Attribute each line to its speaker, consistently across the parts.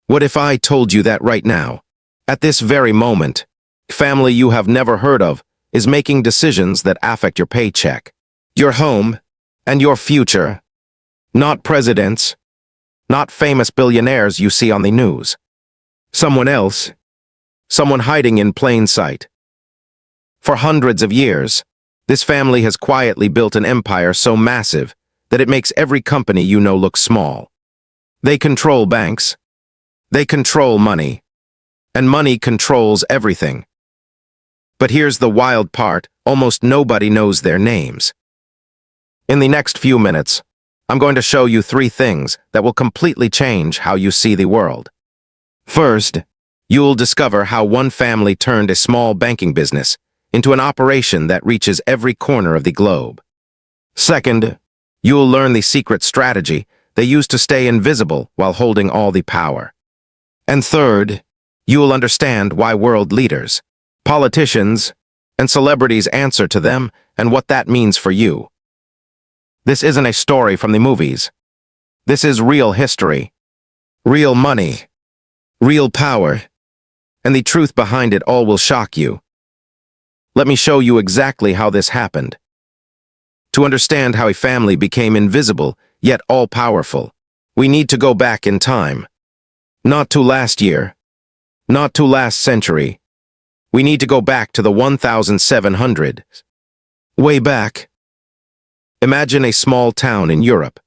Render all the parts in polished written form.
Speaker 1: What if I told you that right now? At this very moment, family you have never heard of is making decisions that affect your paycheck, your home, and your future. Not presidents, not famous billionaires you see on the news. Someone else, someone hiding in plain sight. For hundreds of years, this family has quietly built an empire so massive that it makes every company you know look small. They control banks. They control money. And money controls everything. But here's the wild part, almost nobody knows their names. In the next few minutes, I'm going to show you 3 things that will completely change how you see the world. First, you'll discover how one family turned a small banking business into an operation that reaches every corner of the globe. Second, you'll learn the secret strategy they use to stay invisible while holding all the power. And third, you'll understand why world leaders, politicians, and celebrities answer to them and what that means for you. This isn't a story from the movies. This is real history, real money, real power, and the truth behind it all will shock you. Let me show you exactly how this happened. To understand how a family became invisible, yet all-powerful, we need to go back in time. Not to last year, not to last century. We need to go back to the 1700s. Way back. Imagine a small town in Europe.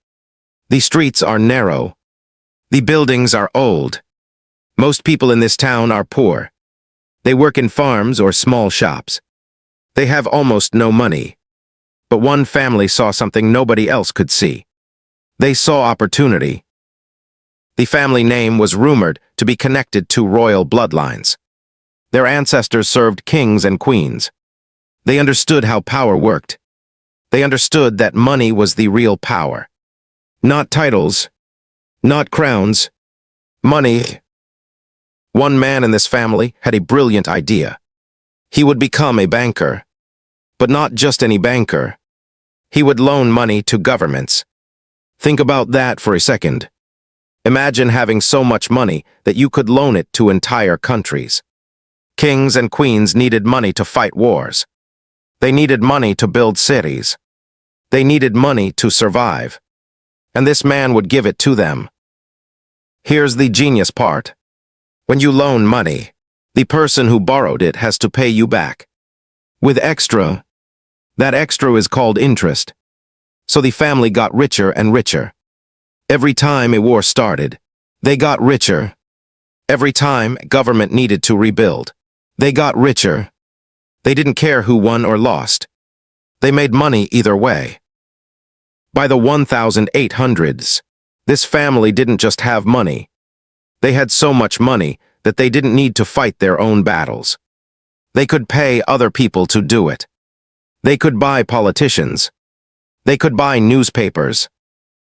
Speaker 1: The streets are narrow. The buildings are old. Most people in this town are poor. They work in farms or small shops. They have almost no money. But one family saw something nobody else could see. They saw opportunity. The family name was rumored to be connected to royal bloodlines. Their ancestors served kings and queens. They understood how power worked. They understood that money was the real power. Not titles, not crowns, money. One man in this family had a brilliant idea. He would become a banker. But not just any banker. He would loan money to governments. Think about that for a second. Imagine having so much money that you could loan it to entire countries. Kings and queens needed money to fight wars. They needed money to build cities. They needed money to survive. And this man would give it to them. Here's the genius part. When you loan money, the person who borrowed it has to pay you back. With extra. That extra is called interest. So the family got richer and richer. Every time a war started, they got richer. Every time government needed to rebuild, they got richer. They didn't care who won or lost. They made money either way. By the 1800s, this family didn't just have money. They had so much money that they didn't need to fight their own battles. They could pay other people to do it. They could buy politicians. They could buy newspapers.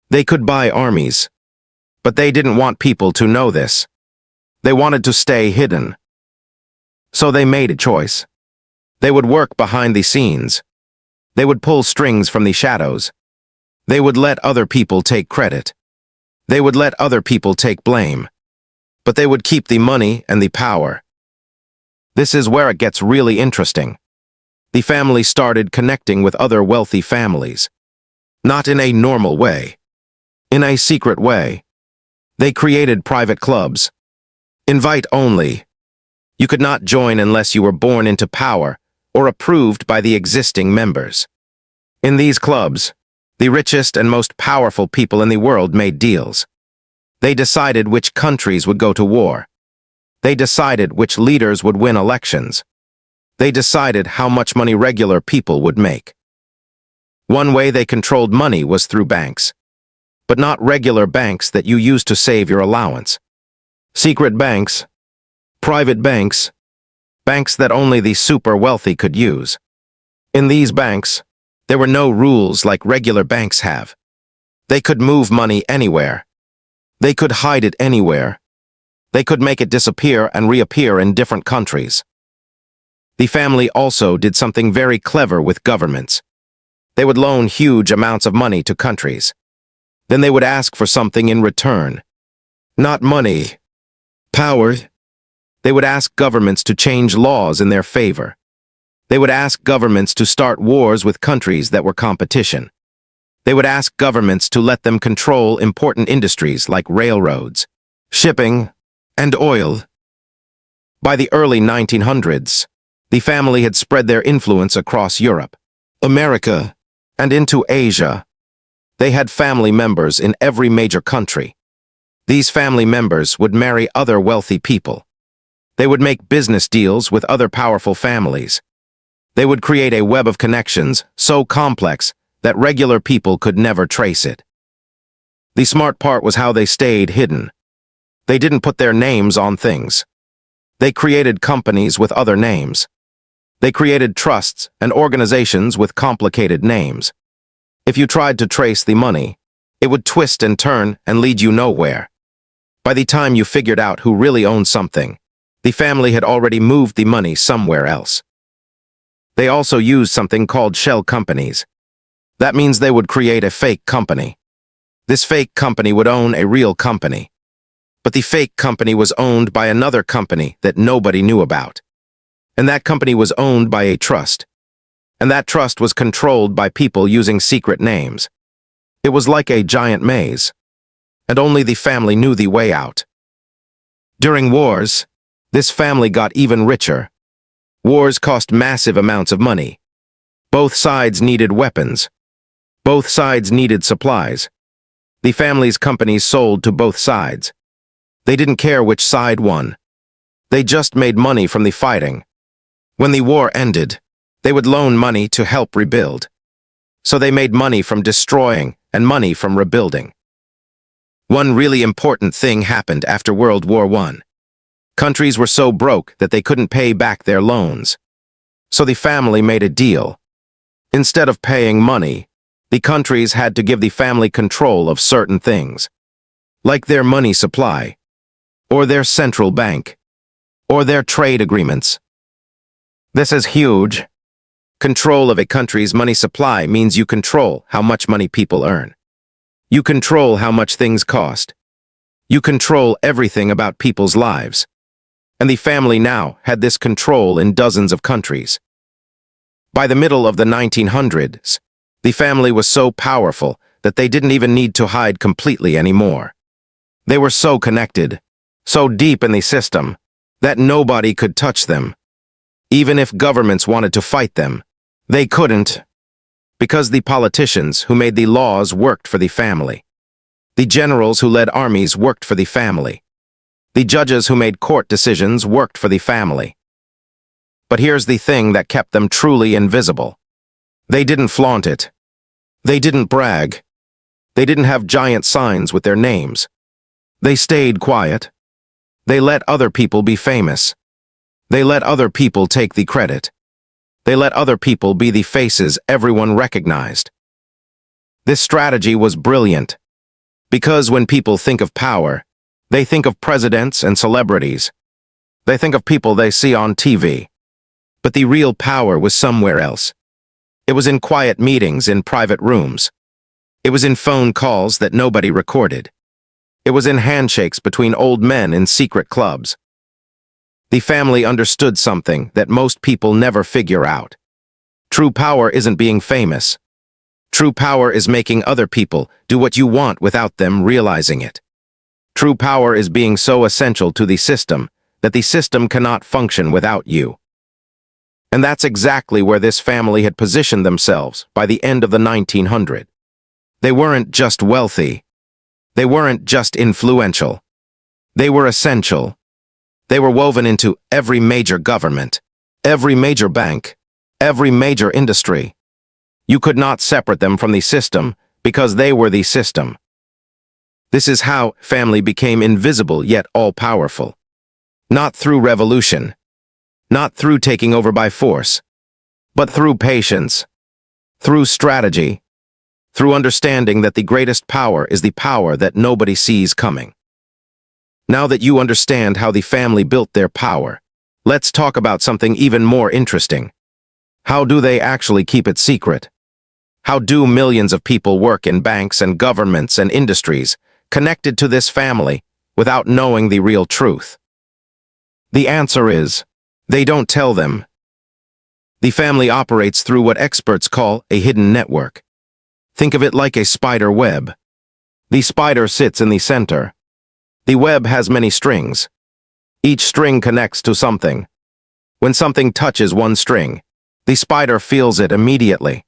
Speaker 1: They could buy armies. But they didn't want people to know this. They wanted to stay hidden. So they made a choice. They would work behind the scenes. They would pull strings from the shadows. They would let other people take credit. They would let other people take blame. But they would keep the money and the power. This is where it gets really interesting. The family started connecting with other wealthy families. Not in a normal way. In a secret way. They created private clubs. Invite only. You could not join unless you were born into power or approved by the existing members. In these clubs, the richest and most powerful people in the world made deals. They decided which countries would go to war. They decided which leaders would win elections. They decided how much money regular people would make. One way they controlled money was through banks. But not regular banks that you use to save your allowance. Secret banks, private banks, banks that only the super wealthy could use. In these banks, there were no rules like regular banks have. They could move money anywhere. They could hide it anywhere. They could make it disappear and reappear in different countries. The family also did something very clever with governments. They would loan huge amounts of money to countries. Then they would ask for something in return. Not money, Power. They would ask governments to change laws in their favor. They would ask governments to start wars with countries that were competition. They would ask governments to let them control important industries like railroads, shipping, and oil. By the early 1900s, the family had spread their influence across Europe, America, and into Asia. They had family members in every major country. These family members would marry other wealthy people. They would make business deals with other powerful families. They would create a web of connections so complex that regular people could never trace it. The smart part was how they stayed hidden. They didn't put their names on things. They created companies with other names. They created trusts and organizations with complicated names. If you tried to trace the money, it would twist and turn and lead you nowhere. By the time you figured out who really owned something, the family had already moved the money somewhere else. They also used something called shell companies. That means they would create a fake company. This fake company would own a real company. But the fake company was owned by another company that nobody knew about. And that company was owned by a trust. And that trust was controlled by people using secret names. It was like a giant maze. And only the family knew the way out. During wars, this family got even richer. Wars cost massive amounts of money. Both sides needed weapons. Both sides needed supplies. The family's companies sold to both sides. They didn't care which side won. They just made money from the fighting. When the war ended, they would loan money to help rebuild. So they made money from destroying and money from rebuilding. One really important thing happened after World War I. Countries were so broke that they couldn't pay back their loans. So the family made a deal. Instead of paying money, the countries had to give the family control of certain things, like their money supply, or their central bank, or their trade agreements. This is huge. Control of a country's money supply means you control how much money people earn. You control how much things cost. You control everything about people's lives. And the family now had this control in dozens of countries. By the middle of the 1900s, the family was so powerful that they didn't even need to hide completely anymore. They were so connected, so deep in the system, that nobody could touch them. Even if governments wanted to fight them, they couldn't, because the politicians who made the laws worked for the family. The generals who led armies worked for the family. The judges who made court decisions worked for the family. But here's the thing that kept them truly invisible. They didn't flaunt it. They didn't brag. They didn't have giant signs with their names. They stayed quiet. They let other people be famous. They let other people take the credit. They let other people be the faces everyone recognized. This strategy was brilliant, because when people think of power, they think of presidents and celebrities. They think of people they see on TV. But the real power was somewhere else. It was in quiet meetings in private rooms. It was in phone calls that nobody recorded. It was in handshakes between old men in secret clubs. The family understood something that most people never figure out. True power isn't being famous. True power is making other people do what you want without them realizing it. True power is being so essential to the system that the system cannot function without you. And that's exactly where this family had positioned themselves by the end of the 1900s. They weren't just wealthy. They weren't just influential. They were essential. They were woven into every major government, every major bank, every major industry. You could not separate them from the system because they were the system. This is how family became invisible yet all-powerful. Not through revolution, not through taking over by force, but through patience, through strategy, through understanding that the greatest power is the power that nobody sees coming. Now that you understand how the family built their power, let's talk about something even more interesting. How do they actually keep it secret? How do millions of people work in banks and governments and industries connected to this family without knowing the real truth? The answer is, they don't tell them. The family operates through what experts call a hidden network. Think of it like a spider web. The spider sits in the center. The web has many strings. Each string connects to something. When something touches one string, the spider feels it immediately.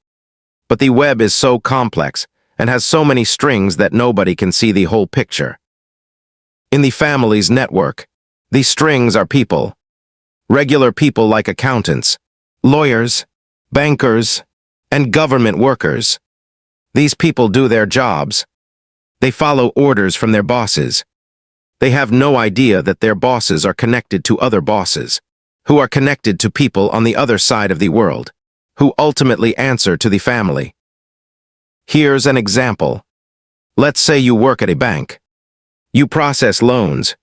Speaker 1: But the web is so complex and has so many strings that nobody can see the whole picture. In the family's network, the strings are people. Regular people like accountants, lawyers, bankers, and government workers. These people do their jobs. They follow orders from their bosses. They have no idea that their bosses are connected to other bosses, who are connected to people on the other side of the world, who ultimately answer to the family. Here's an example. Let's say you work at a bank. You process loans.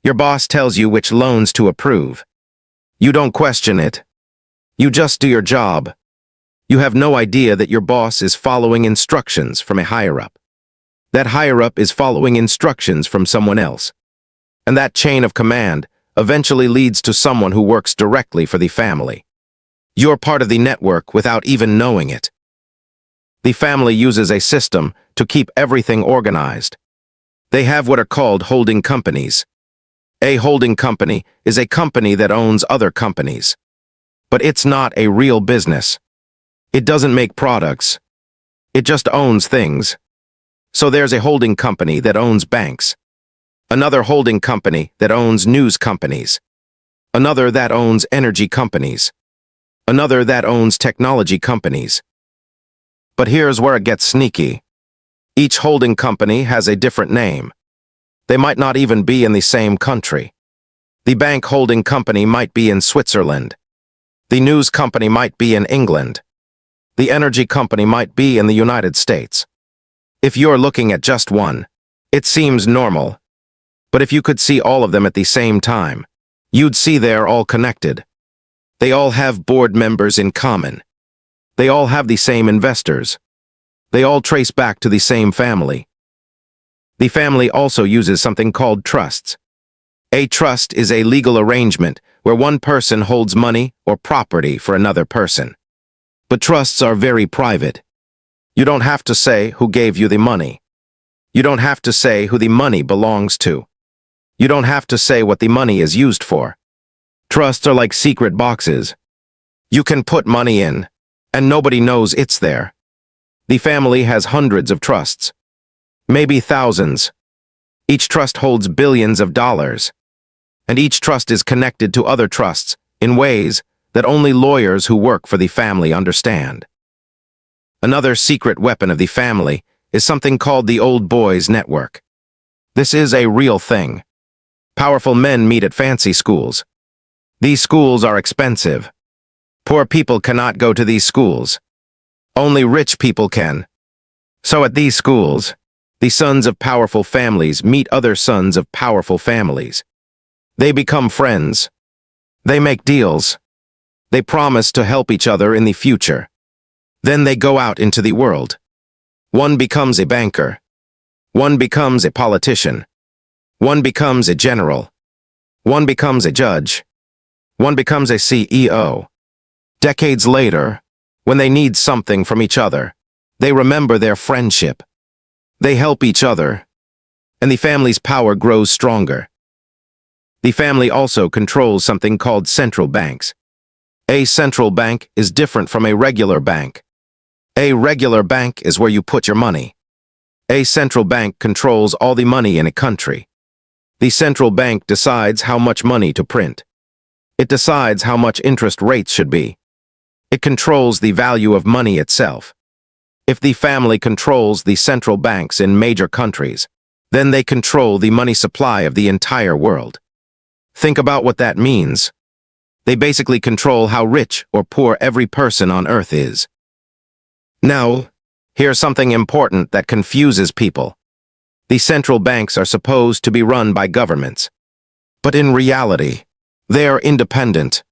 Speaker 1: Your boss tells you which loans to approve. You don't question it. You just do your job. You have no idea that your boss is following instructions from a higher-up. That higher-up is following instructions from someone else. And that chain of command eventually leads to someone who works directly for the family. You're part of the network without even knowing it. The family uses a system to keep everything organized. They have what are called holding companies. A holding company is a company that owns other companies. But it's not a real business. It doesn't make products. It just owns things. So there's a holding company that owns banks. Another holding company that owns news companies. Another that owns energy companies. Another that owns technology companies. But here's where it gets sneaky. Each holding company has a different name. They might not even be in the same country. The bank holding company might be in Switzerland. The news company might be in England. The energy company might be in the United States. If you're looking at just one, it seems normal. But if you could see all of them at the same time, you'd see they're all connected. They all have board members in common. They all have the same investors. They all trace back to the same family. The family also uses something called trusts. A trust is a legal arrangement where one person holds money or property for another person. But trusts are very private. You don't have to say who gave you the money. You don't have to say who the money belongs to. You don't have to say what the money is used for. Trusts are like secret boxes. You can put money in, and nobody knows it's there. The family has hundreds of trusts, maybe thousands. Each trust holds billions of dollars. And each trust is connected to other trusts in ways that only lawyers who work for the family understand. Another secret weapon of the family is something called the old boys network. This is a real thing. Powerful men meet at fancy schools. These schools are expensive. Poor people cannot go to these schools. Only rich people can. So at these schools, the sons of powerful families meet other sons of powerful families. They become friends. They make deals. They promise to help each other in the future. Then they go out into the world. One becomes a banker. One becomes a politician. One becomes a general. One becomes a judge. One becomes a CEO. Decades later, when they need something from each other, they remember their friendship. They help each other, and the family's power grows stronger. The family also controls something called central banks. A central bank is different from a regular bank. A regular bank is where you put your money. A central bank controls all the money in a country. The central bank decides how much money to print. It decides how much interest rates should be. It controls the value of money itself. If the family controls the central banks in major countries, then they control the money supply of the entire world. Think about what that means. They basically control how rich or poor every person on Earth is. Now, here's something important that confuses people. The central banks are supposed to be run by governments. But in reality, they are independent.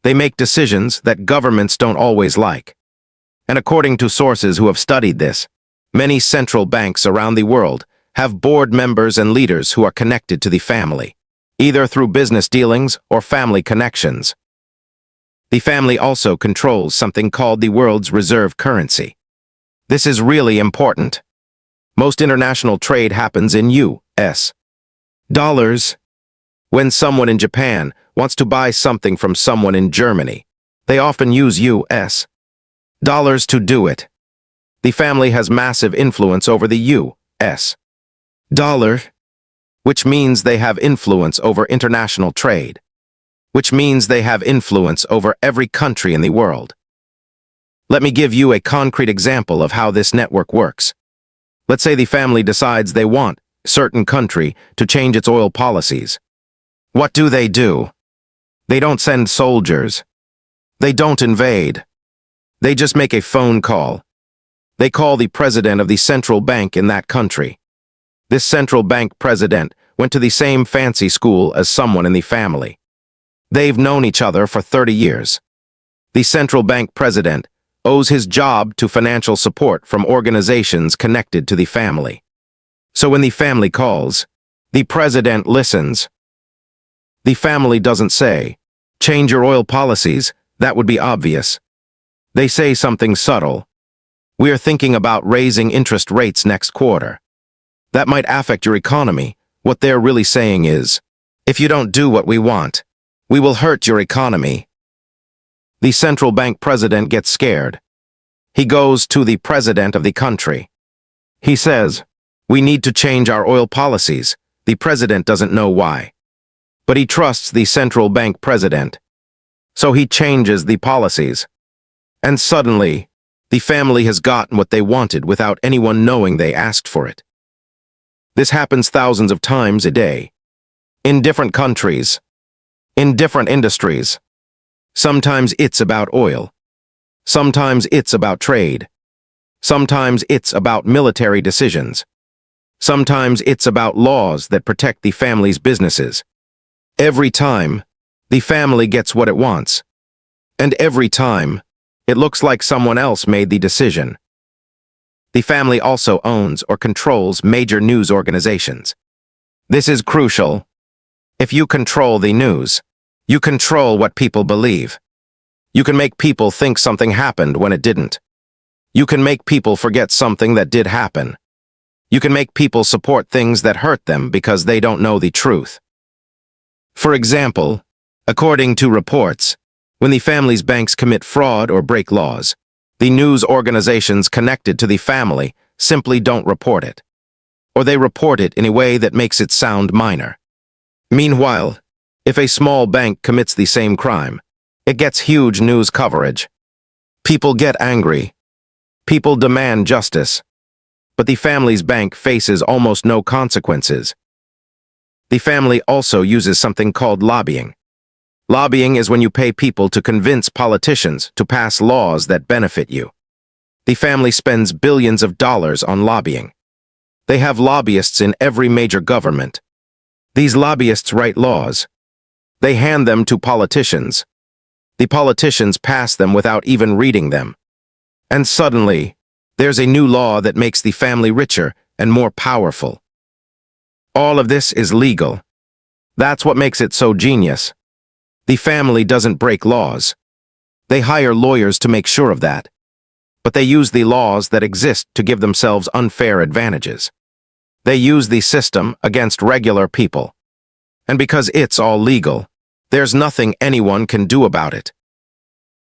Speaker 1: They make decisions that governments don't always like. And according to sources who have studied this, many central banks around the world have board members and leaders who are connected to the family. either through business dealings or family connections. The family also controls something called the world's reserve currency. This is really important. Most international trade happens in U.S. dollars. When someone in Japan wants to buy something from someone in Germany, they often use U.S. dollars to do it. The family has massive influence over the U.S. dollar, which means they have influence over international trade, which means they have influence over every country in the world. Let me give you a concrete example of how this network works. Let's say the family decides they want a certain country to change its oil policies. What do? They don't send soldiers. They don't invade. They just make a phone call. They call the president of the central bank in that country. This central bank president went to the same fancy school as someone in the family. They've known each other for 30 years. The central bank president owes his job to financial support from organizations connected to the family. So when the family calls, the president listens. The family doesn't say, "Change your oil policies," that would be obvious. They say something subtle. "We are thinking about raising interest rates next quarter. That might affect your economy." What they're really saying is, "If you don't do what we want, we will hurt your economy." The central bank president gets scared. He goes to the president of the country. He says, "We need to change our oil policies." The president doesn't know why, but he trusts the central bank president. So he changes the policies. And suddenly, the family has gotten what they wanted without anyone knowing they asked for it. This happens thousands of times a day, in different countries, in different industries. Sometimes it's about oil. Sometimes it's about trade. Sometimes it's about military decisions. Sometimes it's about laws that protect the family's businesses. Every time, the family gets what it wants. And every time, it looks like someone else made the decision. The family also owns or controls major news organizations. This is crucial. If you control the news, you control what people believe. You can make people think something happened when it didn't. You can make people forget something that did happen. You can make people support things that hurt them because they don't know the truth. For example, according to reports, when the family's banks commit fraud or break laws, the news organizations connected to the family simply don't report it. Or they report it in a way that makes it sound minor. Meanwhile, if a small bank commits the same crime, it gets huge news coverage. People get angry. People demand justice. But the family's bank faces almost no consequences. The family also uses something called lobbying. Lobbying is when you pay people to convince politicians to pass laws that benefit you. The family spends billions of dollars on lobbying. They have lobbyists in every major government. These lobbyists write laws. They hand them to politicians. The politicians pass them without even reading them. And suddenly, there's a new law that makes the family richer and more powerful. All of this is legal. That's what makes it so genius. The family doesn't break laws. They hire lawyers to make sure of that. But they use the laws that exist to give themselves unfair advantages. They use the system against regular people. And because it's all legal, there's nothing anyone can do about it.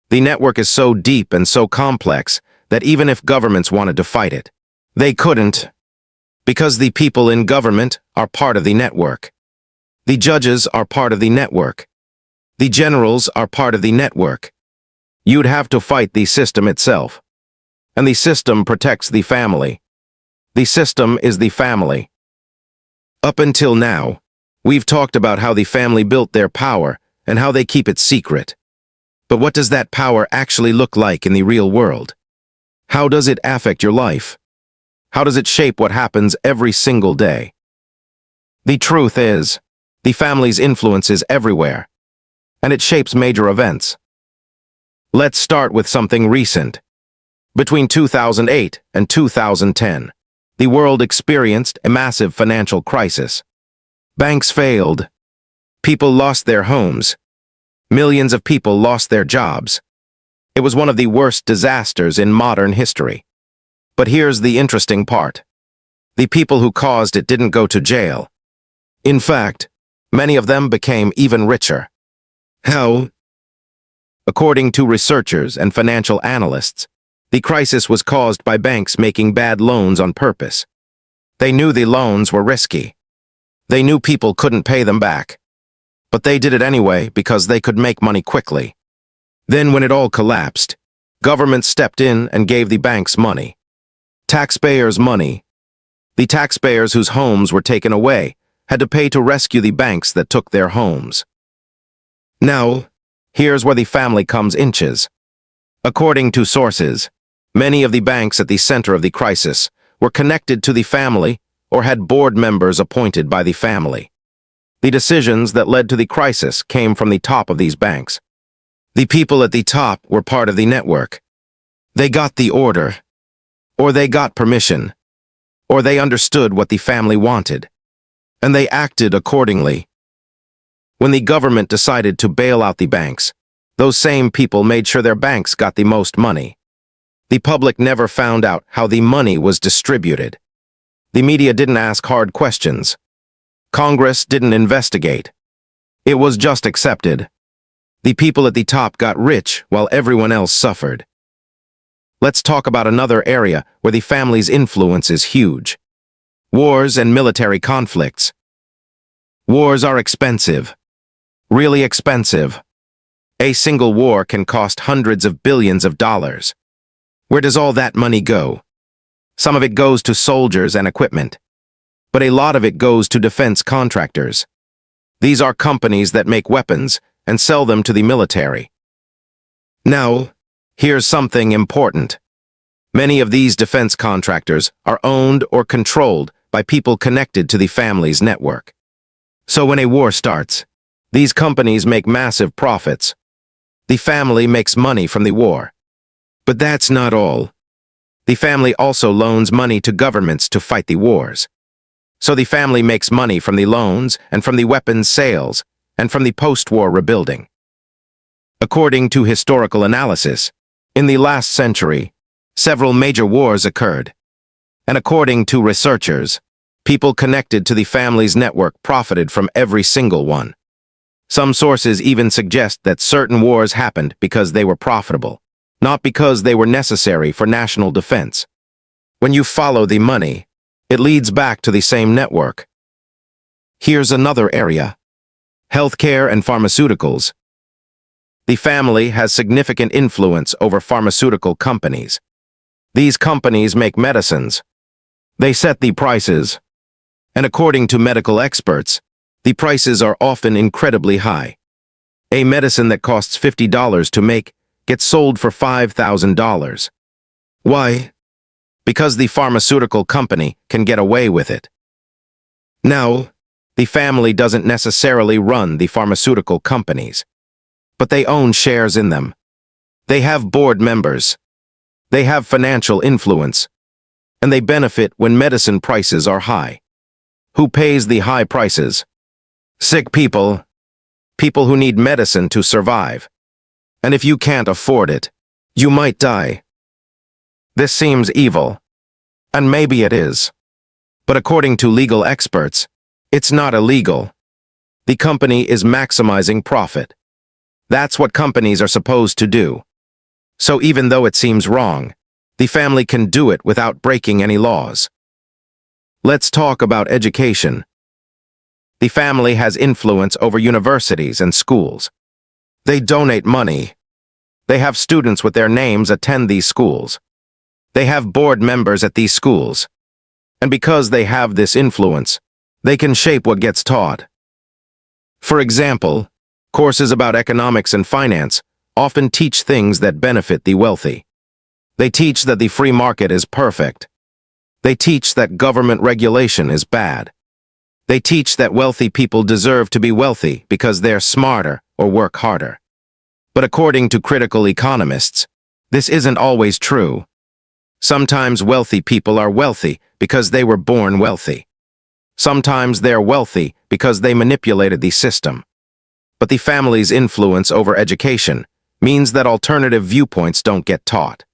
Speaker 1: The network is so deep and so complex that even if governments wanted to fight it, they couldn't. Because the people in government are part of the network. The judges are part of the network. The generals are part of the network. You'd have to fight the system itself. And the system protects the family. The system is the family. Up until now, we've talked about how the family built their power and how they keep it secret. But what does that power actually look like in the real world? How does it affect your life? How does it shape what happens every single day? The truth is, the family's influence is everywhere, and it shapes major events. Let's start with something recent. Between 2008 and 2010, the world experienced a massive financial crisis. Banks failed. People lost their homes. Millions of people lost their jobs. It was one of the worst disasters in modern history. But here's the interesting part. The people who caused it didn't go to jail. In fact, many of them became even richer. How? According to researchers and financial analysts, the crisis was caused by banks making bad loans on purpose. They knew the loans were risky. They knew people couldn't pay them back. But they did it anyway because they could make money quickly. Then when it all collapsed, government stepped in and gave the banks money. Taxpayers' money. The taxpayers whose homes were taken away had to pay to rescue the banks that took their homes. Now, here's where the family comes inches. According to sources, many of the banks at the center of the crisis were connected to the family or had board members appointed by the family. The decisions that led to the crisis came from the top of these banks. The people at the top were part of the network. They got the order, or they got permission, or they understood what the family wanted, and they acted accordingly. When the government decided to bail out the banks, those same people made sure their banks got the most money. The public never found out how the money was distributed. The media didn't ask hard questions. Congress didn't investigate. It was just accepted. The people at the top got rich while everyone else suffered. Let's talk about another area where the family's influence is huge. Wars and military conflicts. Wars are expensive. Really expensive. A single war can cost hundreds of billions of dollars. Where does all that money go? Some of it goes to soldiers and equipment, but a lot of it goes to defense contractors. These are companies that make weapons and sell them to the military. Now, here's something important. Many of these defense contractors are owned or controlled by people connected to the family's network. So when a war starts, these companies make massive profits. The family makes money from the war. But that's not all. The family also loans money to governments to fight the wars. So the family makes money from the loans and from the weapons sales and from the post-war rebuilding. According to historical analysis, in the last century, several major wars occurred. And according to researchers, people connected to the family's network profited from every single one. Some sources even suggest that certain wars happened because they were profitable, not because they were necessary for national defense. When you follow the money, it leads back to the same network. Here's another area. Healthcare and pharmaceuticals. The family has significant influence over pharmaceutical companies. These companies make medicines. They set the prices. And according to medical experts, the prices are often incredibly high. A medicine that costs $50 to make gets sold for $5,000. Why? Because the pharmaceutical company can get away with it. Now, the family doesn't necessarily run the pharmaceutical companies, but they own shares in them. They have board members. They have financial influence, and they benefit when medicine prices are high. Who pays the high prices? Sick people. People who need medicine to survive. And if you can't afford it, you might die. This seems evil, and maybe it is. But according to legal experts, it's not illegal. The company is maximizing profit. That's what companies are supposed to do. So even though it seems wrong, the family can do it without breaking any laws. Let's talk about education. The family has influence over universities and schools. They donate money. They have students with their names attend these schools. They have board members at these schools. And because they have this influence, they can shape what gets taught. For example, courses about economics and finance often teach things that benefit the wealthy. They teach that the free market is perfect. They teach that government regulation is bad. They teach that wealthy people deserve to be wealthy because they're smarter or work harder. But according to critical economists, this isn't always true. Sometimes wealthy people are wealthy because they were born wealthy. Sometimes they're wealthy because they manipulated the system. But the family's influence over education means that alternative viewpoints don't get taught.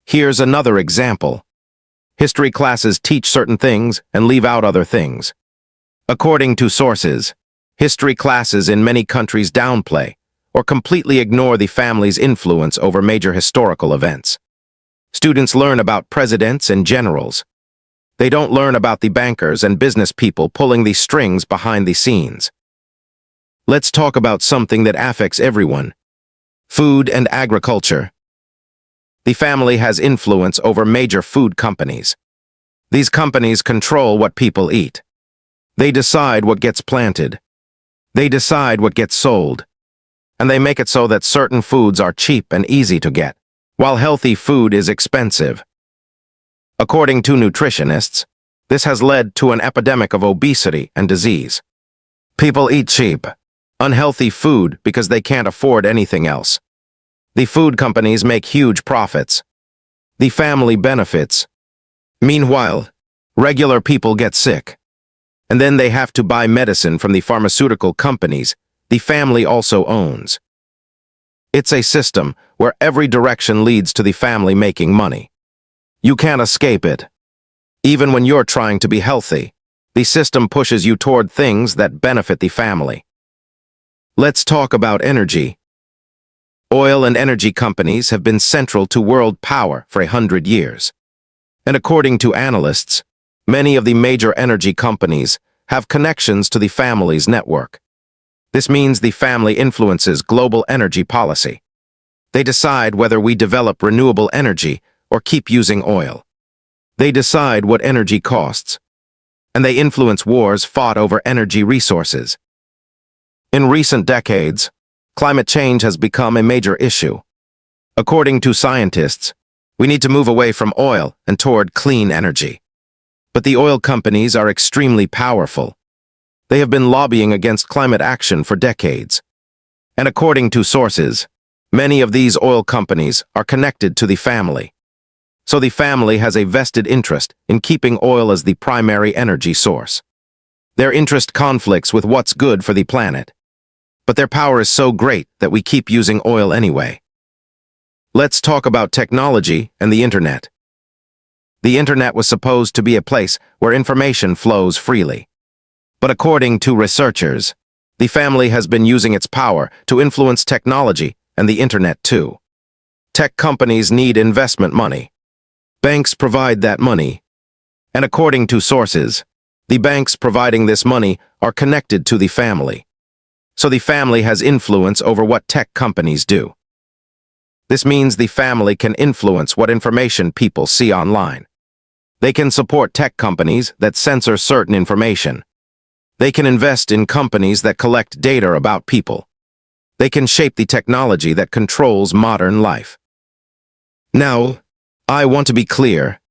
Speaker 1: Here's another example. History classes teach certain things and leave out other things. According to sources, history classes in many countries downplay or completely ignore the family's influence over major historical events. Students learn about presidents and generals. They don't learn about the bankers and business people pulling the strings behind the scenes. Let's talk about something that affects everyone: food and agriculture. The family has influence over major food companies. These companies control what people eat. They decide what gets planted. They decide what gets sold. And they make it so that certain foods are cheap and easy to get, while healthy food is expensive. According to nutritionists, this has led to an epidemic of obesity and disease. People eat cheap, unhealthy food because they can't afford anything else. The food companies make huge profits. The family benefits. Meanwhile, regular people get sick. And then they have to buy medicine from the pharmaceutical companies the family also owns. It's a system where every direction leads to the family making money. You can't escape it. Even when you're trying to be healthy, the system pushes you toward things that benefit the family. Let's talk about energy. Oil and energy companies have been central to world power for 100 years. And according to analysts, many of the major energy companies have connections to the family's network. This means the family influences global energy policy. They decide whether we develop renewable energy or keep using oil. They decide what energy costs. And they influence wars fought over energy resources. In recent decades, climate change has become a major issue. According to scientists, we need to move away from oil and toward clean energy. But the oil companies are extremely powerful. They have been lobbying against climate action for decades. And according to sources, many of these oil companies are connected to the family. So the family has a vested interest in keeping oil as the primary energy source. Their interest conflicts with what's good for the planet. But their power is so great that we keep using oil anyway. Let's talk about technology and the internet. The internet was supposed to be a place where information flows freely. But according to researchers, the family has been using its power to influence technology and the internet too. Tech companies need investment money. Banks provide that money. And according to sources, the banks providing this money are connected to the family. So the family has influence over what tech companies do. This means the family can influence what information people see online. They can support tech companies that censor certain information. They can invest in companies that collect data about people. They can shape the technology that controls modern life. Now, I want to be clear.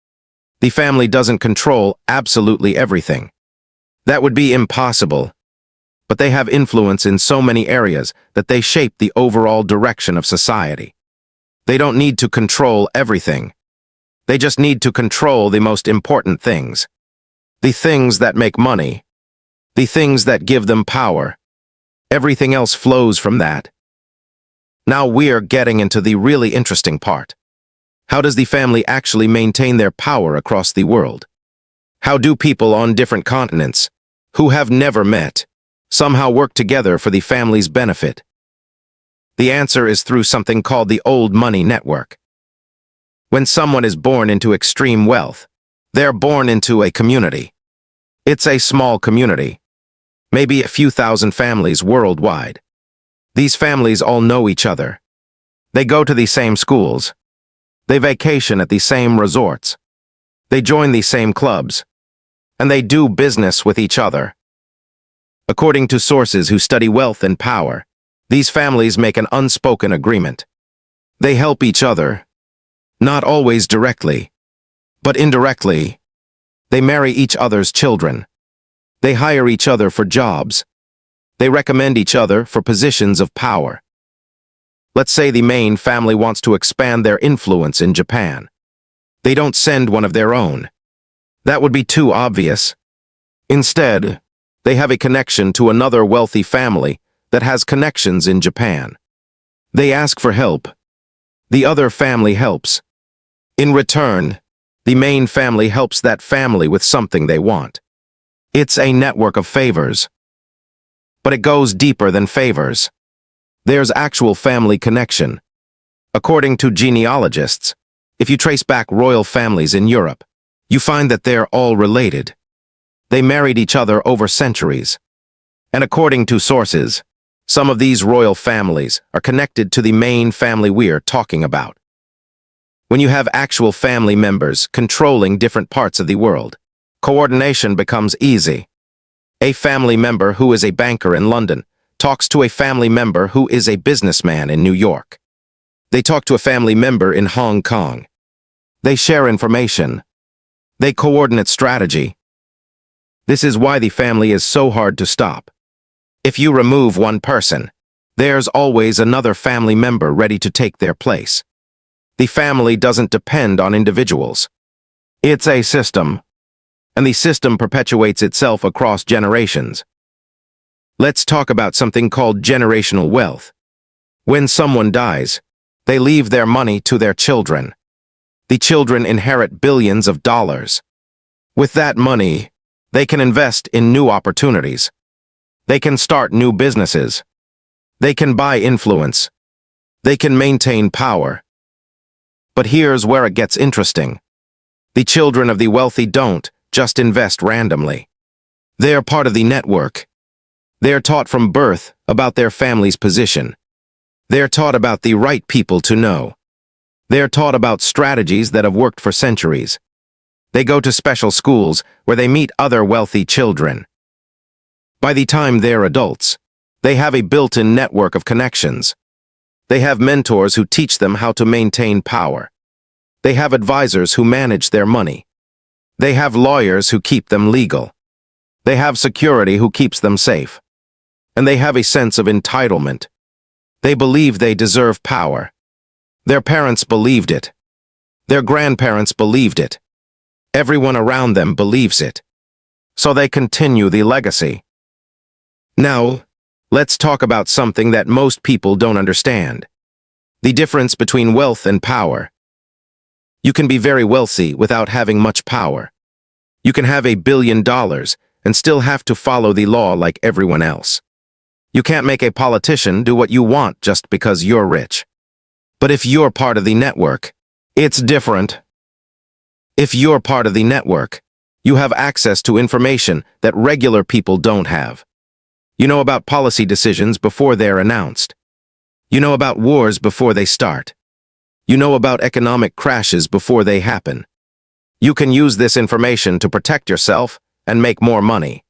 Speaker 1: The family doesn't control absolutely everything. That would be impossible. But they have influence in so many areas that they shape the overall direction of society. They don't need to control everything. They just need to control the most important things. The things that make money. The things that give them power. Everything else flows from that. Now we're getting into the really interesting part. How does the family actually maintain their power across the world? How do people on different continents, who have never met, somehow work together for the family's benefit? The answer is through something called the old money network. When someone is born into extreme wealth, they're born into a community. It's a small community, maybe a few thousand families worldwide. These families all know each other. They go to the same schools. They vacation at the same resorts. They join the same clubs. And they do business with each other. According to sources who study wealth and power, these families make an unspoken agreement. They help each other, not always directly, but indirectly. They marry each other's children. They hire each other for jobs. They recommend each other for positions of power. Let's say the main family wants to expand their influence in Japan. They don't send one of their own. That would be too obvious. Instead, they have a connection to another wealthy family that has connections in Japan. They ask for help. The other family helps. In return, the main family helps that family with something they want. It's a network of favors. But it goes deeper than favors. There's actual family connection. According to genealogists, if you trace back royal families in Europe, you find that they're all related. They married each other over centuries. And according to sources, some of these royal families are connected to the main family we're talking about. When you have actual family members controlling different parts of the world, coordination becomes easy. A family member who is a banker in London talks to a family member who is a businessman in New York. They talk to a family member in Hong Kong. They share information. They coordinate strategy. This is why the family is so hard to stop. If you remove one person, there's always another family member ready to take their place. The family doesn't depend on individuals. It's a system, and the system perpetuates itself across generations. Let's talk about something called generational wealth. When someone dies, they leave their money to their children. The children inherit billions of dollars. With that money, they can invest in new opportunities. They can start new businesses. They can buy influence. They can maintain power. But here's where it gets interesting. The children of the wealthy don't just invest randomly. They're part of the network. They're taught from birth about their family's position. They're taught about the right people to know. They're taught about strategies that have worked for centuries. They go to special schools where they meet other wealthy children. By the time they're adults, they have a built-in network of connections. They have mentors who teach them how to maintain power. They have advisors who manage their money. They have lawyers who keep them legal. They have security who keeps them safe. And they have a sense of entitlement. They believe they deserve power. Their parents believed it. Their grandparents believed it. Everyone around them believes it. So they continue the legacy. Now, let's talk about something that most people don't understand. The difference between wealth and power. You can be very wealthy without having much power. You can have $1 billion and still have to follow the law like everyone else. You can't make a politician do what you want just because you're rich. But if you're part of the network, it's different. If you're part of the network, you have access to information that regular people don't have. You know about policy decisions before they're announced. You know about wars before they start. You know about economic crashes before they happen. You can use this information to protect yourself and make more money.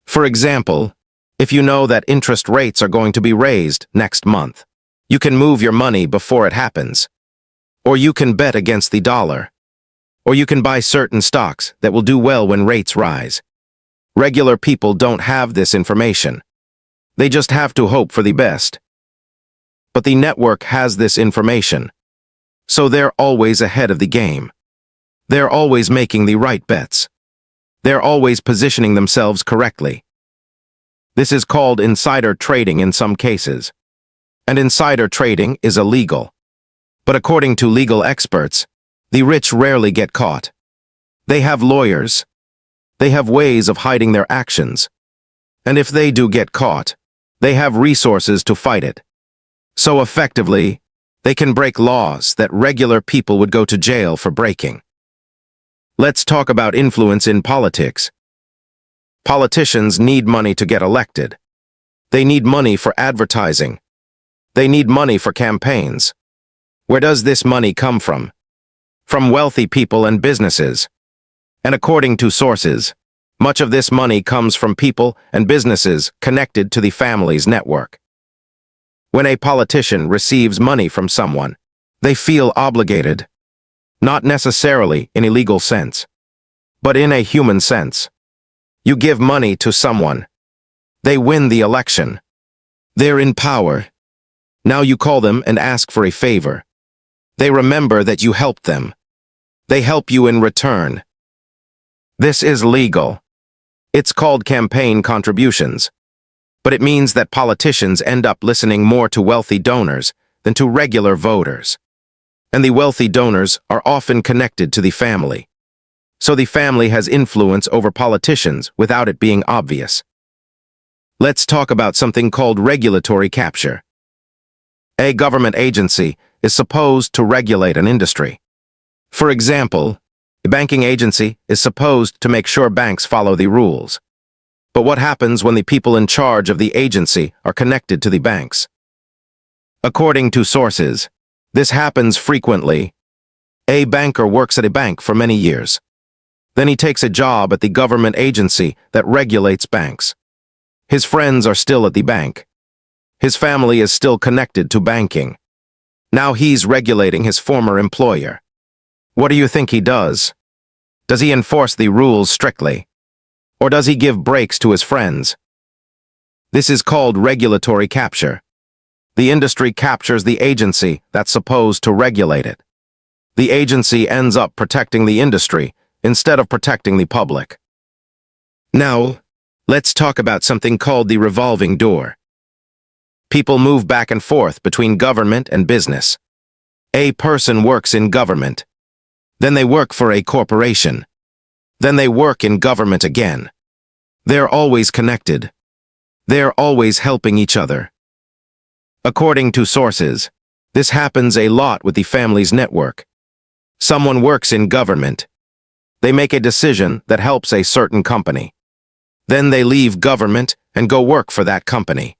Speaker 1: For example, if you know that interest rates are going to be raised next month, you can move your money before it happens. Or you can bet against the dollar. Or you can buy certain stocks that will do well when rates rise. Regular people don't have this information. They just have to hope for the best. But the network has this information. So they're always ahead of the game. They're always making the right bets. They're always positioning themselves correctly. This is called insider trading in some cases. And insider trading is illegal. But according to legal experts, the rich rarely get caught. They have lawyers. They have ways of hiding their actions. And if they do get caught, they have resources to fight it. So effectively, they can break laws that regular people would go to jail for breaking. Let's talk about influence in politics. Politicians need money to get elected. They need money for advertising. They need money for campaigns. Where does this money come from? From wealthy people and businesses. And according to sources, much of this money comes from people and businesses connected to the family's network. When a politician receives money from someone, they feel obligated. Not necessarily in a legal sense, but in a human sense. You give money to someone. They win the election. They're in power. Now you call them and ask for a favor. They remember that you helped them. They help you in return. This is legal. It's called campaign contributions. but it means that politicians end up listening more to wealthy donors than to regular voters. And the wealthy donors are often connected to the family. So the family has influence over politicians without it being obvious. Let's talk about something called regulatory capture. A government agency is supposed to regulate an industry. For example, a banking agency is supposed to make sure banks follow the rules. But what happens when the people in charge of the agency are connected to the banks? According to sources, this happens frequently. A banker works at a bank for many years. Then he takes a job at the government agency that regulates banks. His friends are still at the bank. His family is still connected to banking. Now he's regulating his former employer. What do you think he does? Does he enforce the rules strictly? Or does he give breaks to his friends? This is called regulatory capture. The industry captures the agency that's supposed to regulate it. The agency ends up protecting the industry instead of protecting the public. Now, let's talk about something called the revolving door. People move back and forth between government and business. A person works in government. Then they work for a corporation. Then they work in government again. They're always connected. They're always helping each other. According to sources, this happens a lot with the family's network. Someone works in government. They make a decision that helps a certain company. Then they leave government and go work for that company.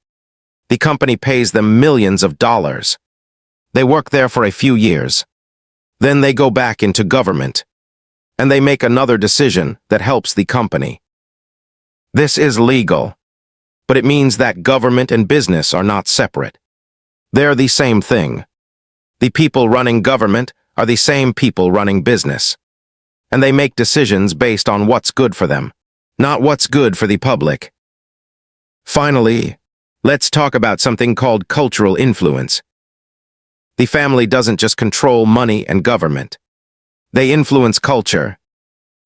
Speaker 1: The company pays them millions of dollars. They work there for a few years. Then they go back into government. And they make another decision that helps the company. This is legal, but it means that government and business are not separate. They're the same thing. The people running government are the same people running business. And they make decisions based on what's good for them, not what's good for the public. Finally, let's talk about something called cultural influence. The family doesn't just control money and government. They influence culture.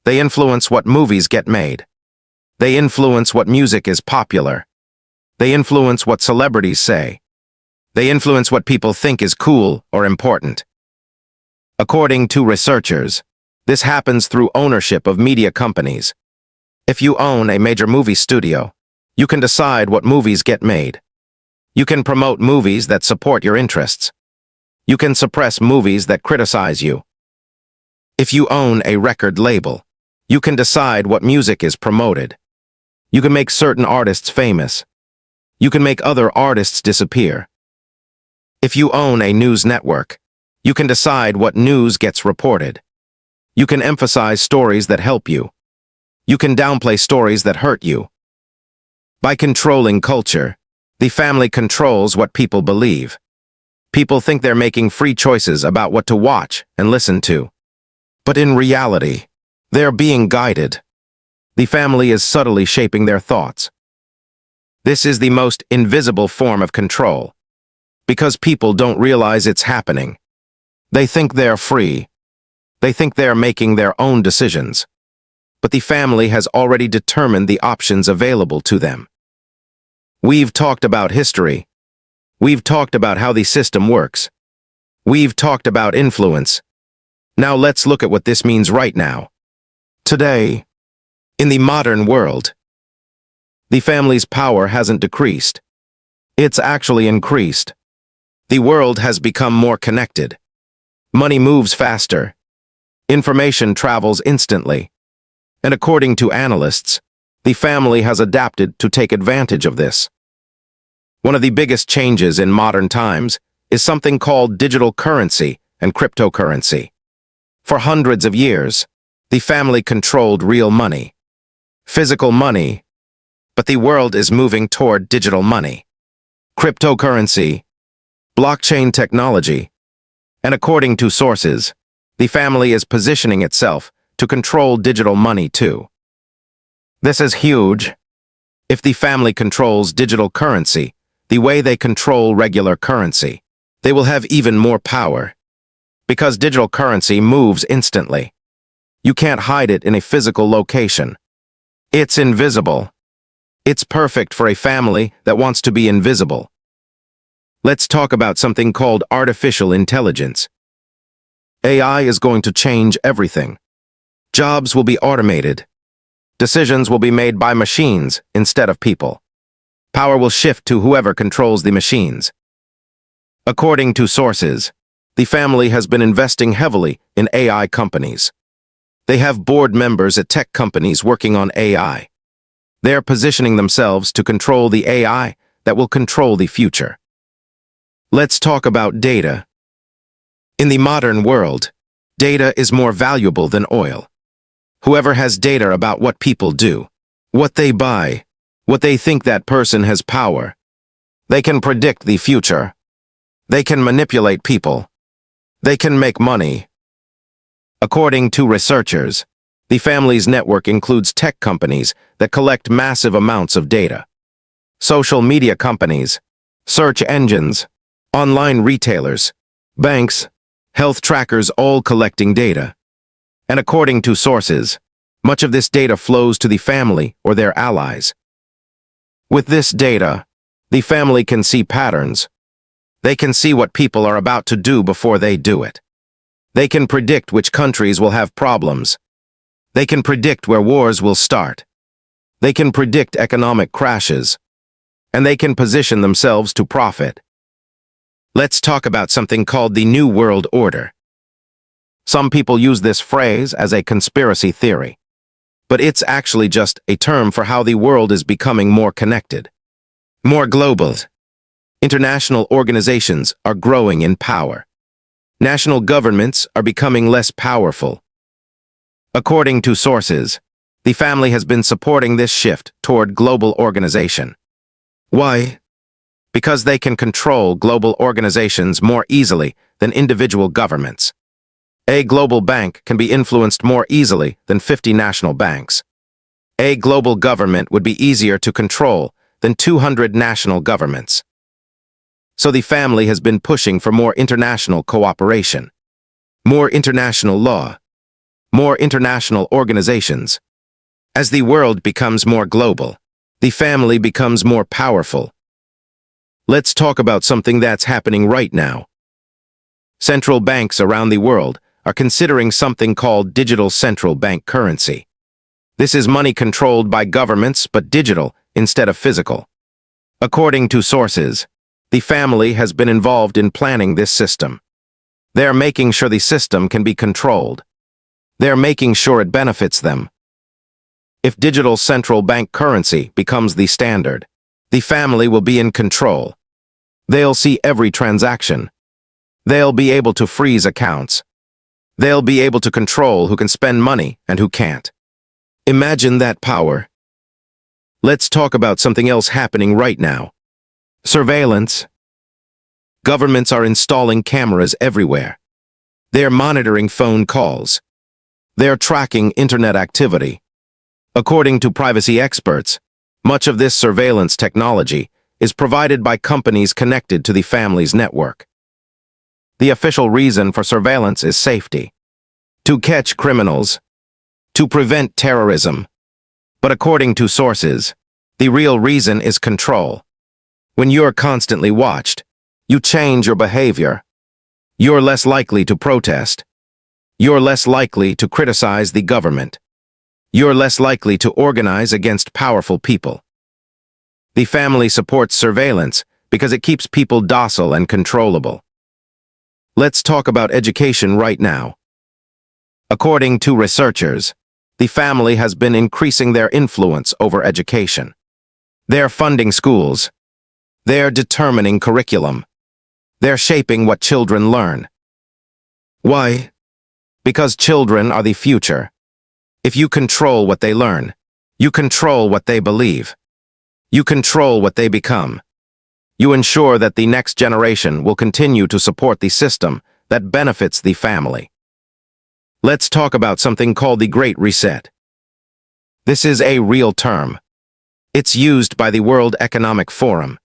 Speaker 1: They influence what movies get made. They influence what music is popular. They influence what celebrities say. They influence what people think is cool or important. According to researchers, this happens through ownership of media companies. If you own a major movie studio, you can decide what movies get made. You can promote movies that support your interests. You can suppress movies that criticize you. If you own a record label, you can decide what music is promoted. You can make certain artists famous. You can make other artists disappear. If you own a news network, you can decide what news gets reported. You can emphasize stories that help you. You can downplay stories that hurt you. By controlling culture, the family controls what people believe. People think they're making free choices about what to watch and listen to. But in reality, they're being guided. The family is subtly shaping their thoughts. This is the most invisible form of control, because people don't realize it's happening. They think they're free. They think they're making their own decisions. But the family has already determined the options available to them. We've talked about history. We've talked about how the system works. We've talked about influence. Now let's look at what this means right now. Today, in the modern world, the family's power hasn't decreased. It's actually increased. The world has become more connected. Money moves faster. Information travels instantly. And according to analysts, the family has adapted to take advantage of this. One of the biggest changes in modern times is something called digital currency and cryptocurrency. For hundreds of years, the family controlled real money, physical money, but the world is moving toward digital money, cryptocurrency, blockchain technology, and according to sources, the family is positioning itself to control digital money too. This is huge. If the family controls digital currency, the way they control regular currency, they will have even more power. Because digital currency moves instantly. You can't hide it in a physical location. It's invisible. It's perfect for a family that wants to be invisible. Let's talk about something called artificial intelligence. AI is going to change everything. Jobs will be automated. Decisions will be made by machines instead of people. Power will shift to whoever controls the machines. According to sources, the family has been investing heavily in AI companies. They have board members at tech companies working on AI. They're positioning themselves to control the AI that will control the future. Let's talk about data. In the modern world, data is more valuable than oil. Whoever has data about what people do, what they buy, what they think, that person has power. They can predict the future. They can manipulate people. They can make money. According to researchers, the family's network includes tech companies that collect massive amounts of data. Social media companies, search engines, online retailers, banks, health trackers, all collecting data. And according to sources, much of this data flows to the family or their allies. With this data, the family can see patterns. They can see what people are about to do before they do it. They can predict which countries will have problems. They can predict where wars will start. They can predict economic crashes. And they can position themselves to profit. Let's talk about something called the New World Order. Some people use this phrase as a conspiracy theory, but it's actually just a term for how the world is becoming more connected, more global. International organizations are growing in power. National governments are becoming less powerful. According to sources, the family has been supporting this shift toward global organization. Why? Because they can control global organizations more easily than individual governments. A global bank can be influenced more easily than 50 national banks. A global government would be easier to control than 200 national governments. So the family has been pushing for more international cooperation, more international law, more international organizations. As the world becomes more global, the family becomes more powerful. Let's talk about something that's happening right now. Central banks around the world are considering something called digital central bank currency. This is money controlled by governments but digital instead of physical. According to sources, the family has been involved in planning this system. They're making sure the system can be controlled. They're making sure it benefits them. If digital central bank currency becomes the standard, the family will be in control. They'll see every transaction. They'll be able to freeze accounts. They'll be able to control who can spend money and who can't. Imagine that power. Let's talk about something else happening right now. Surveillance. Governments are installing cameras everywhere. They're monitoring phone calls. They're tracking internet activity. According to privacy experts, much of this surveillance technology is provided by companies connected to the family's network. The official reason for surveillance is safety, to catch criminals, to prevent terrorism. But according to sources, the real reason is control. When you're constantly watched, you change your behavior. You're less likely to protest. You're less likely to criticize the government. You're less likely to organize against powerful people. The family supports surveillance because it keeps people docile and controllable. Let's talk about education right now. According to researchers, the family has been increasing their influence over education. They're funding schools. They're determining curriculum. They're shaping what children learn. Why? Because children are the future. If you control what they learn, you control what they believe. You control what they become. You ensure that the next generation will continue to support the system that benefits the family. Let's talk about something called the Great Reset. This is a real term. It's used by the World Economic Forum.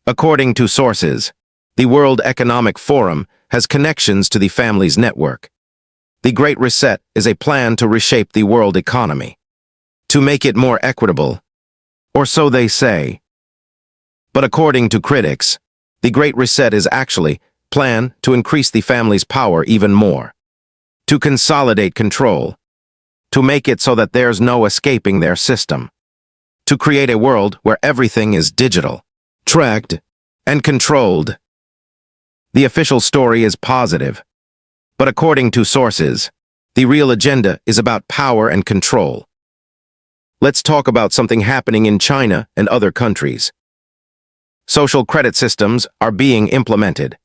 Speaker 1: According to sources, the World Economic Forum has connections to the family's network. The Great Reset is a plan to reshape the world economy, to make it more equitable, Or so they say. But according to critics, the Great Reset is actually plan to increase the family's power even more, to consolidate control, to make it so that there's no escaping their system, to create a world where everything is digital, tracked, and controlled. The official story is positive, but according to sources, the real agenda is about power and control. Let's talk about something happening in China and other countries. Social credit systems are being implemented.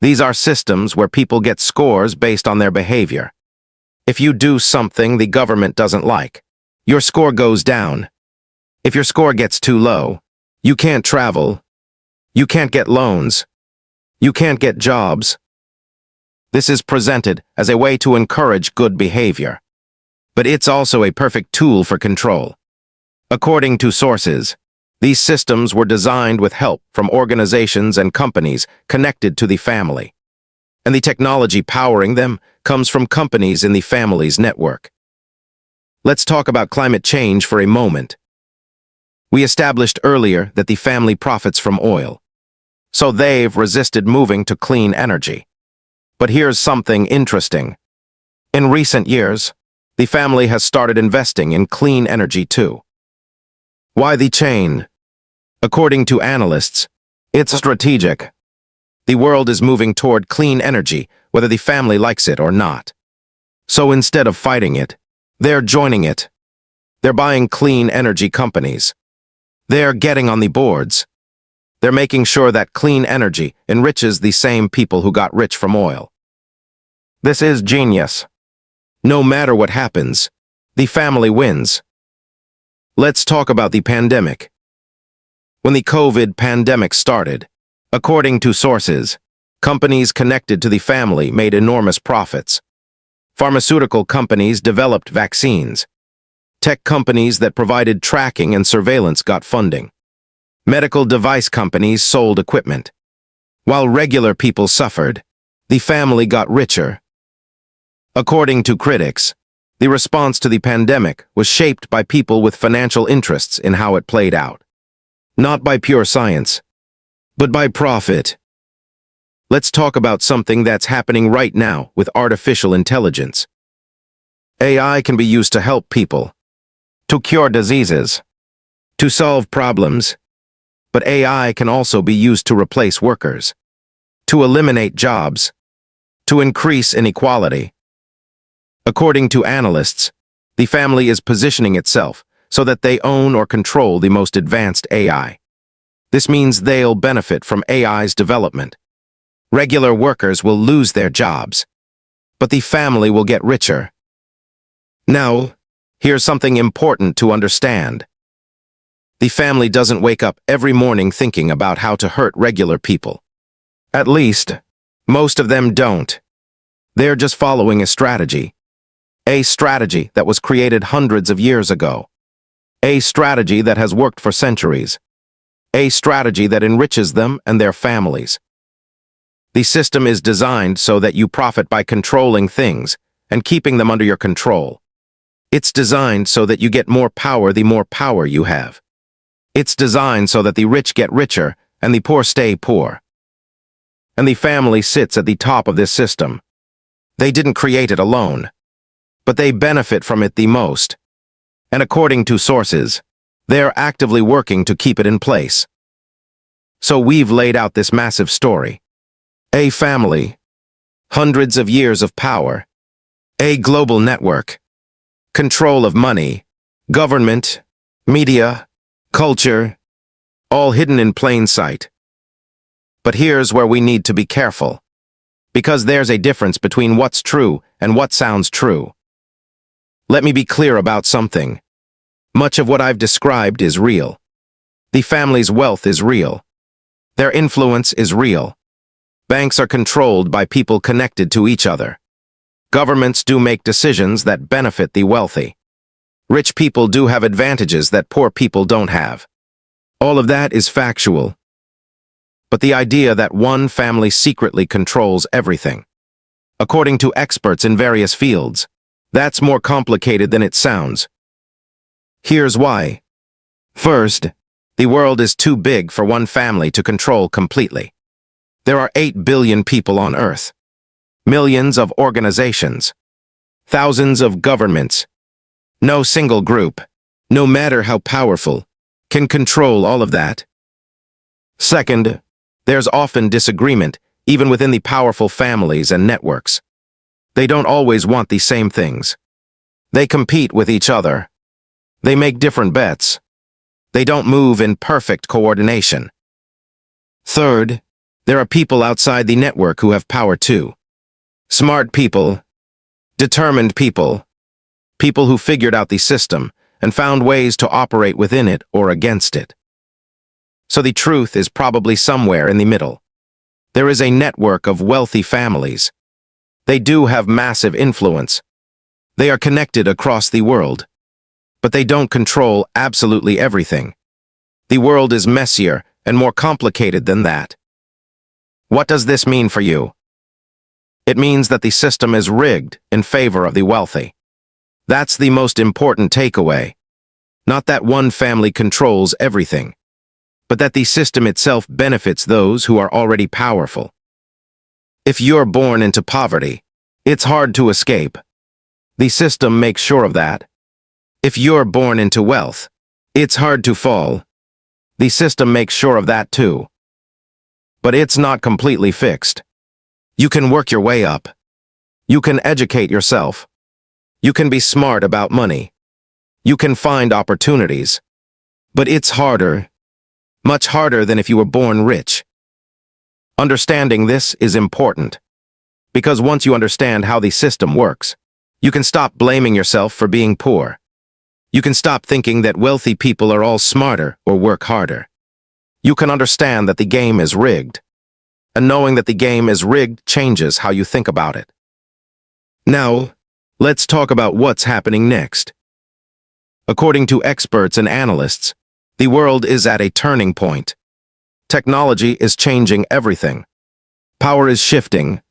Speaker 1: These are systems where people get scores based on their behavior. If you do something the government doesn't like, your score goes down. If your score gets too low, you can't travel, you can't get loans, you can't get jobs. This is presented as a way to encourage good behavior, but it's also a perfect tool for control. According to sources, these systems were designed with help from organizations and companies connected to the family, and the technology powering them comes from companies in the family's network. Let's talk about climate change for a moment. We established earlier that the family profits from oil, so they've resisted moving to clean energy. But here's something interesting. In recent years, the family has started investing in clean energy too. Why the chain? According to analysts, it's strategic. The world is moving toward clean energy, whether the family likes it or not. So instead of fighting it, they're joining it. They're buying clean energy companies. They're getting on the boards. They're making sure that clean energy enriches the same people who got rich from oil. This is genius. No matter what happens, the family wins. Let's talk about the pandemic. When the COVID pandemic started, according to sources, companies connected to the family made enormous profits. Pharmaceutical companies developed vaccines. Tech companies that provided tracking and surveillance got funding. Medical device companies sold equipment. While regular people suffered, the family got richer. According to critics, the response to the pandemic was shaped by people with financial interests in how it played out. Not by pure science, but by profit. Let's talk about something that's happening right now with artificial intelligence. AI can be used to help people, to cure diseases, to solve problems, but AI can also be used to replace workers, to eliminate jobs, to increase inequality. According to analysts, the family is positioning itself so that they own or control the most advanced AI. This means they'll benefit from AI's development. Regular workers will lose their jobs, but the family will get richer. Now, here's something important to understand. The family doesn't wake up every morning thinking about how to hurt regular people. At least, most of them don't. They're just following a strategy that was created hundreds of years ago. A strategy that has worked for centuries. A strategy that enriches them and their families. The system is designed so that you profit by controlling things and keeping them under your control. It's designed so that you get more power the more power you have. It's designed so that the rich get richer and the poor stay poor. And the family sits at the top of this system. They didn't create it alone, but they benefit from it the most. And according to sources, they're actively working to keep it in place. So we've laid out this massive story. A family, hundreds of years of power, a global network, control of money, government, media, culture, all hidden in plain sight. But here's where we need to be careful, because there's a difference between what's true and what sounds true. Let me be clear about something. Much of what I've described is real. The family's wealth is real. Their influence is real. Banks are controlled by people connected to each other. Governments do make decisions that benefit the wealthy. Rich people do have advantages that poor people don't have. All of that is factual. But the idea that one family secretly controls everything, according to experts in various fields, that's more complicated than it sounds. Here's why. First, the world is too big for one family to control completely. There are 8 billion people on Earth, millions of organizations, thousands of governments. No single group, no matter how powerful, can control all of that. Second, there's often disagreement even within the powerful families and networks. They don't always want the same things. They compete with each other. They make different bets. They don't move in perfect coordination. Third, there are people outside the network who have power too. Smart people, determined people, people who figured out the system and found ways to operate within it or against it. So the truth is probably somewhere in the middle. There is a network of wealthy families. They do have massive influence. They are connected across the world. But they don't control absolutely everything. The world is messier and more complicated than that. What does this mean for you? It means that the system is rigged in favor of the wealthy. That's the most important takeaway. Not that one family controls everything, but that the system itself benefits those who are already powerful. If you're born into poverty, it's hard to escape. The system makes sure of that. If you're born into wealth, it's hard to fall. The system makes sure of that too. But it's not completely fixed. You can work your way up. You can educate yourself. You can be smart about money. You can find opportunities. But it's harder, much harder than if you were born rich. Understanding this is important, because once you understand how the system works, you can stop blaming yourself for being poor. You can stop thinking that wealthy people are all smarter or work harder. You can understand that the game is rigged, and knowing that the game is rigged changes how you think about it. Now, let's talk about what's happening next. According to experts and analysts, the world is at a turning point. Technology is changing everything. Power is shifting.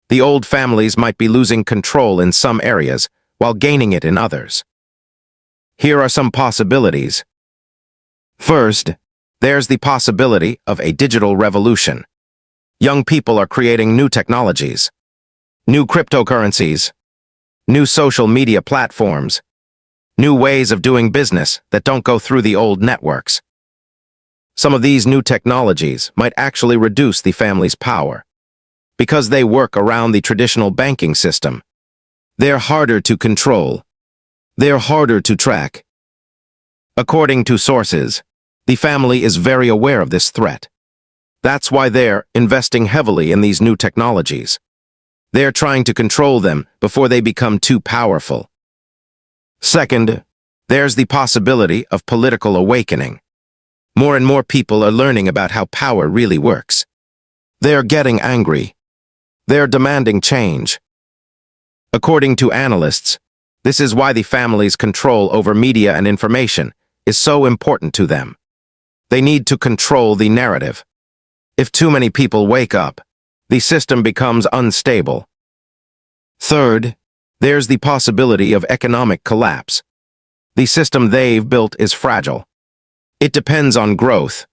Speaker 1: The old families might be losing control in some areas while gaining it in others. Here are some possibilities. First, there's the possibility of a digital revolution. Young people are creating new technologies, new cryptocurrencies, new social media platforms, new ways of doing business that don't go through the old networks. Some of these new technologies might actually reduce the family's power, because they work around the traditional banking system. They're harder to control. They're harder to track. According to sources, the family is very aware of this threat. That's why they're investing heavily in these new technologies. They're trying to control them before they become too powerful. Second, there's the possibility of political awakening. More and more people are learning about how power really works. They're getting angry. They're demanding change. According to analysts, this is why the family's control over media and information is so important to them. They need to control the narrative. If too many people wake up, the system becomes unstable. Third, there's the possibility of economic collapse. The system they've built is fragile. It depends on growth.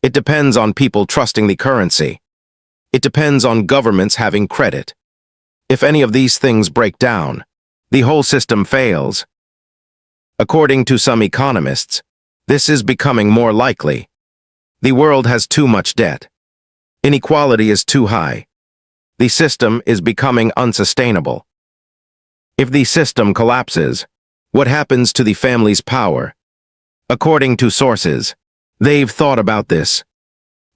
Speaker 1: It depends on people trusting the currency. It depends on governments having credit. If any of these things break down, the whole system fails. According to some economists, this is becoming more likely. The world has too much debt. Inequality is too high. The system is becoming unsustainable. If the system collapses, what happens to the family's power? According to sources, they've thought about this.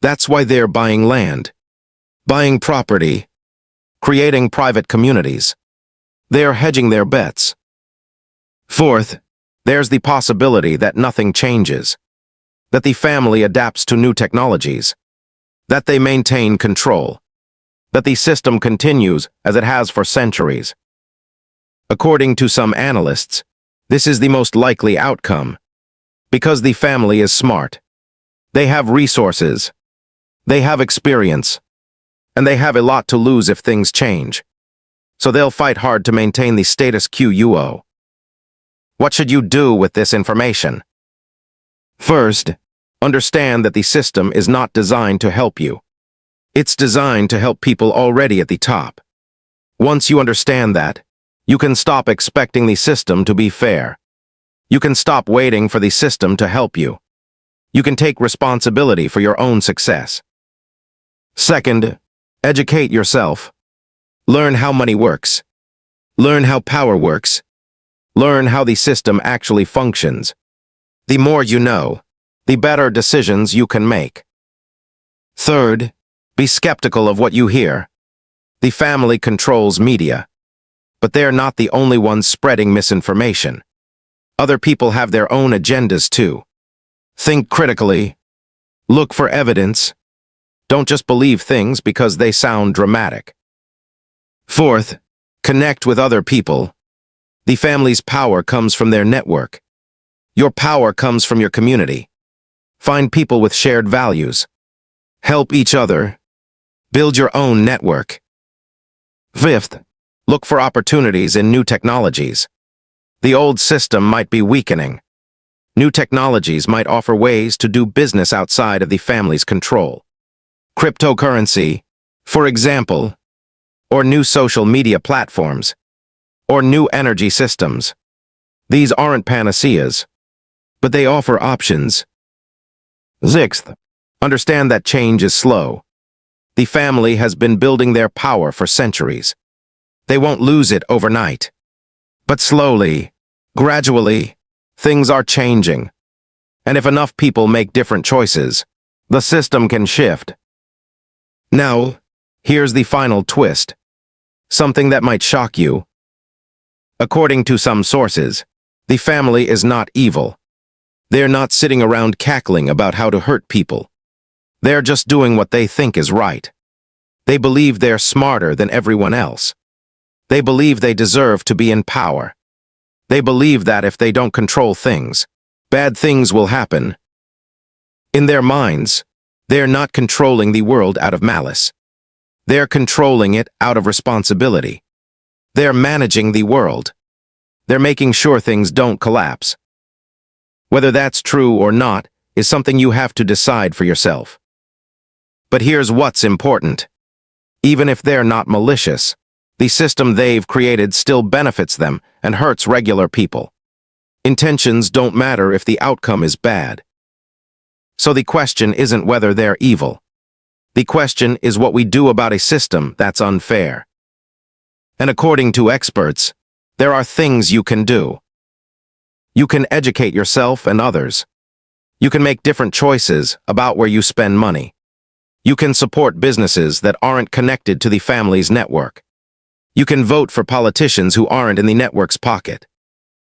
Speaker 1: That's why they're buying land, buying property, creating private communities. They're hedging their bets. Fourth, there's the possibility that nothing changes, that the family adapts to new technologies, that they maintain control, that the system continues as it has for centuries. According to some analysts, this is the most likely outcome, because the family is smart. They have resources, they have experience, and they have a lot to lose if things change. So they'll fight hard to maintain the status quo. What should you do with this information? First, understand that the system is not designed to help you. It's designed to help people already at the top. Once you understand that, you can stop expecting the system to be fair. You can stop waiting for the system to help you. You can take responsibility for your own success. Second, educate yourself. Learn how money works. Learn how power works. Learn how the system actually functions. The more you know, the better decisions you can make. Third, be skeptical of what you hear. The family controls media, but they're not the only ones spreading misinformation. Other people have their own agendas too. Think critically. Look for evidence. Don't just believe things because they sound dramatic. Fourth, connect with other people. The family's power comes from their network. Your power comes from your community. Find people with shared values. Help each other. Build your own network. Fifth, look for opportunities in new technologies. The old system might be weakening. New technologies might offer ways to do business outside of the family's control. Cryptocurrency, for example, or new social media platforms, or new energy systems. These aren't panaceas, but they offer options. Sixth, understand that change is slow. The family has been building their power for centuries. They won't lose it overnight. But slowly, gradually, things are changing. And if enough people make different choices, the system can shift. Now, here's the final twist. Something that might shock you. According to some sources, the family is not evil. They're not sitting around cackling about how to hurt people. They're just doing what they think is right. They believe they're smarter than everyone else. They believe they deserve to be in power. They believe that if they don't control things, bad things will happen. In their minds, they're not controlling the world out of malice. They're controlling it out of responsibility. They're managing the world. They're making sure things don't collapse. Whether that's true or not is something you have to decide for yourself. But here's what's important. Even if they're not malicious, the system they've created still benefits them and hurts regular people. Intentions don't matter if the outcome is bad. So the question isn't whether they're evil. The question is what we do about a system that's unfair. And according to experts, there are things you can do. You can educate yourself and others. You can make different choices about where you spend money. You can support businesses that aren't connected to the family's network. You can vote for politicians who aren't in the network's pocket.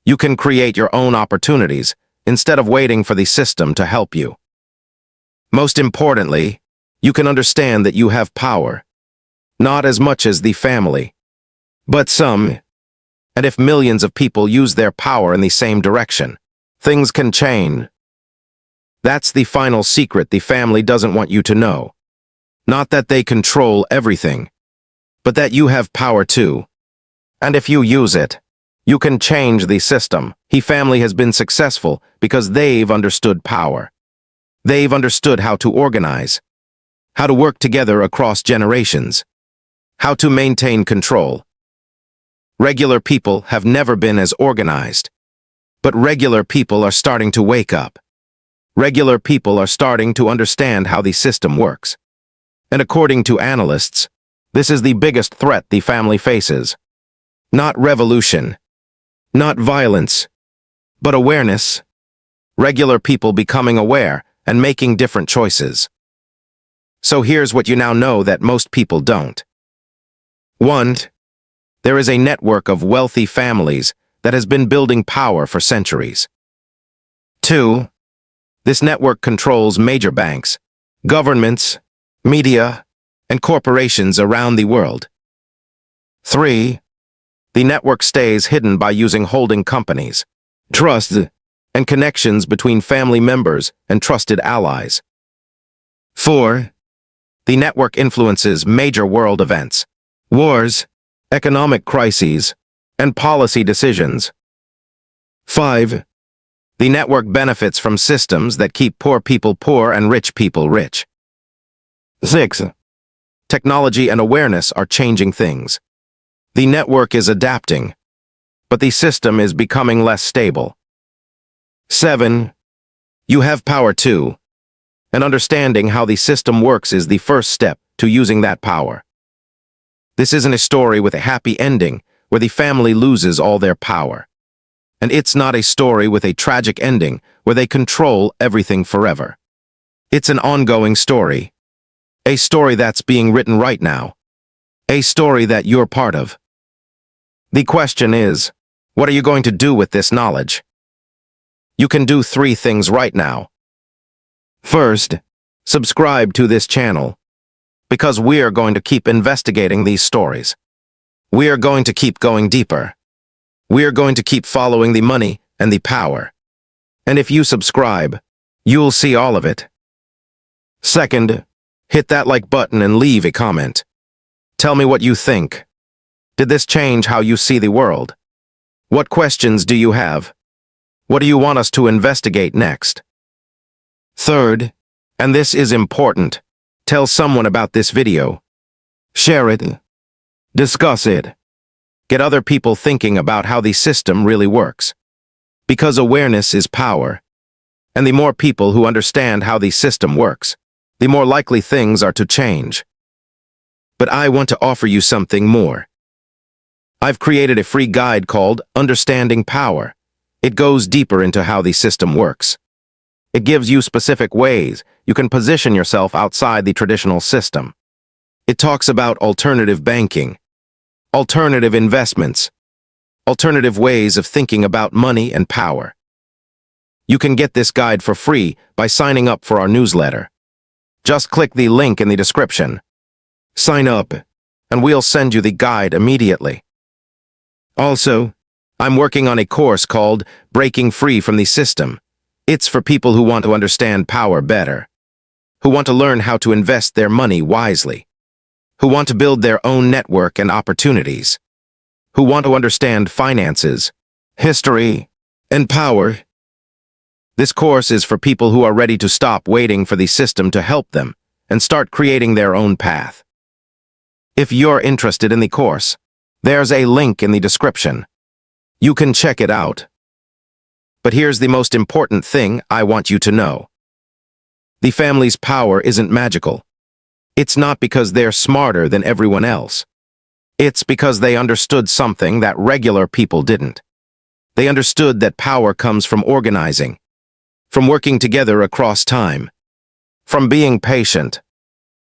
Speaker 1: You can create your own opportunities instead of waiting for the system to help you. Most importantly, you can understand that you have power. Not as much as the family, but some. And if millions of people use their power in the same direction, things can change. That's the final secret the family doesn't want you to know. Not that they control everything, but that you have power too. And if you use it, you can change the system. The family has been successful because they've understood power. They've understood how to organize, how to work together across generations, how to maintain control. Regular people have never been as organized, but regular people are starting to wake up. Regular people are starting to understand how the system works. And according to analysts, this is the biggest threat the family faces. Not revolution, not violence, but awareness. Regular people becoming aware and making different choices. So here's what you now know that most people don't. 1. There is a network of wealthy families that has been building power for centuries. 2. This network controls major banks, governments, media, and corporations around the world. 3. The network stays hidden by using holding companies, trusts, and connections between family members and trusted allies. 4. The network influences major world events, wars, economic crises, and policy decisions. 5. The network benefits from systems that keep poor people poor and rich people rich. 6. Technology and awareness are changing things. The network is adapting, but the system is becoming less stable. 7. You have power too, and understanding how the system works is the first step to using that power. This isn't a story with a happy ending where the family loses all their power. And it's not a story with a tragic ending where they control everything forever. It's an ongoing story. A story that's being written right now. A story that you're part of. The question is, what are you going to do with this knowledge? You can do 3 things right now. First, subscribe to this channel, because we're going to keep investigating these stories. We're going to keep going deeper. We're going to keep following the money and the power. And if you subscribe, you'll see all of it. Second, hit that like button and leave a comment. Tell me what you think. Did this change how you see the world? What questions do you have? What do you want us to investigate next? Third, and this is important, tell someone about this video. Share it. Discuss it. Get other people thinking about how the system really works. Because awareness is power. And the more people who understand how the system works, the more likely things are to change. But I want to offer you something more. I've created a free guide called Understanding Power. It goes deeper into how the system works. It gives you specific ways you can position yourself outside the traditional system. It talks about alternative banking, alternative investments, alternative ways of thinking about money and power. You can get this guide for free by signing up for our newsletter. Just click the link in the description. Sign up, and we'll send you the guide immediately. Also, I'm working on a course called Breaking Free from the System. It's for people who want to understand power better, who want to learn how to invest their money wisely, who want to build their own network and opportunities, who want to understand finances, history, and power. This course is for people who are ready to stop waiting for the system to help them and start creating their own path. If you're interested in the course, there's a link in the description. You can check it out. But here's the most important thing I want you to know. The family's power isn't magical. It's not because they're smarter than everyone else. It's because they understood something that regular people didn't. They understood that power comes from organizing, from working together across time, from being patient,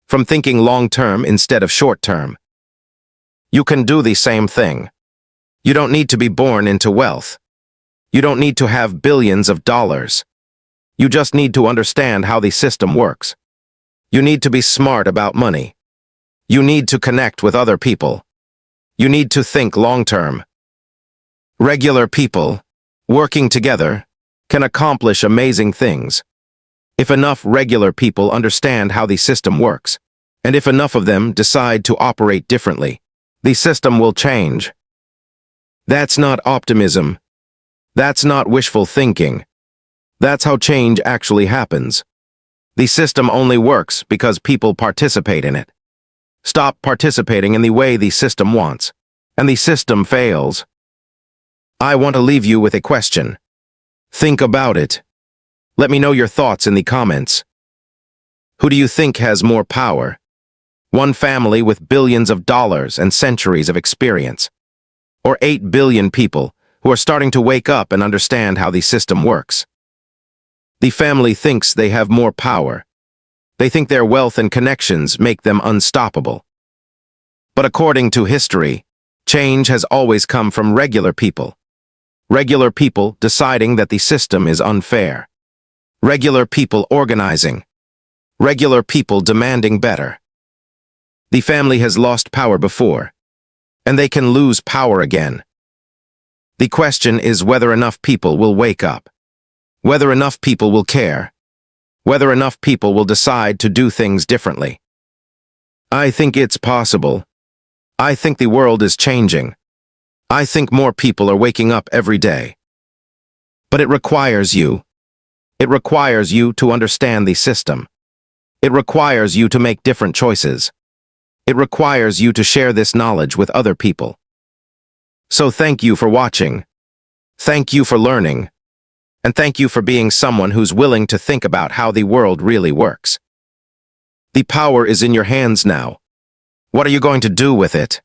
Speaker 1: from thinking long-term instead of short-term. You can do the same thing. You don't need to be born into wealth. You don't need to have billions of dollars. You just need to understand how the system works. You need to be smart about money. You need to connect with other people. You need to think long-term. Regular people, working together, can accomplish amazing things. If enough regular people understand how the system works, and if enough of them decide to operate differently, the system will change. That's not optimism. That's not wishful thinking. That's how change actually happens. The system only works because people participate in it. Stop participating in the way the system wants, and the system fails. I want to leave you with a question. Think about it. Let me know your thoughts in the comments. Who do you think has more power? One family with billions of dollars and centuries of experience? Or 8 billion people who are starting to wake up and understand how the system works? The family thinks they have more power. They think their wealth and connections make them unstoppable. But according to history, change has always come from regular people. Regular people deciding that the system is unfair. Regular people organizing. Regular people demanding better. The family has lost power before, and they can lose power again. The question is whether enough people will wake up. Whether enough people will care. Whether enough people will decide to do things differently. I think it's possible. I think the world is changing. I think more people are waking up every day. But it requires you. It requires you to understand the system. It requires you to make different choices. It requires you to share this knowledge with other people. So thank you for watching. Thank you for learning. And thank you for being someone who's willing to think about how the world really works. The power is in your hands now. What are you going to do with it?